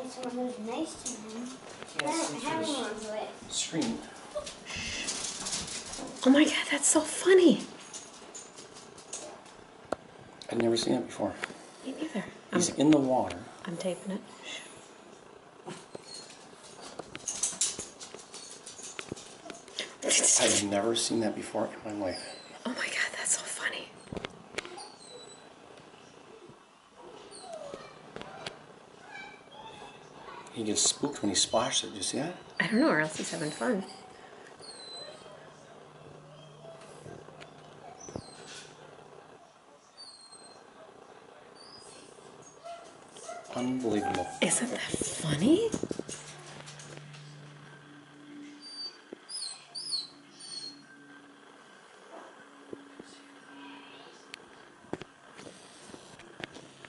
find someone who's nice to him. Yeah, I haven't run away. Screen. Oh my God, that's so funny. I'd never seen it before. Me neither. He's in the water. I'm taping it. I've never seen that before in my life. Oh my God, that's so funny. He gets spooked when he splashes it. Did you see that? I don't know, or else he's having fun. Unbelievable. Isn't that funny?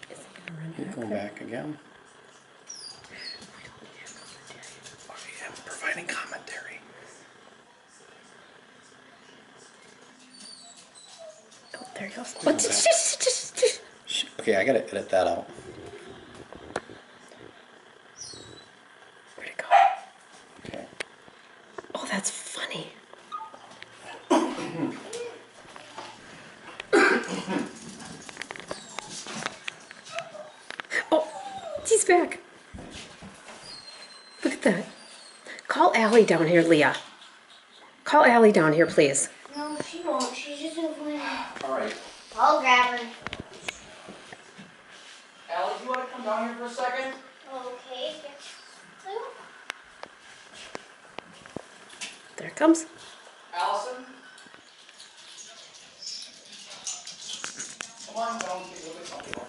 Is it gonna run He's back? going back again. Oh, yeah, I'm providing commentary. Oh, there he goes. Going back. Okay, I gotta edit that out. Where'd it go? Okay. Oh, that's funny. Oh, he's back. Look at that. Call Allie down here, Leah. Call Allie down here, please. No, she won't. She's just over there. All right. I'll grab her. Allie, do you want to come down here for a second? Okay. There it comes. Allison? Come on, don't get a little bit comfortable.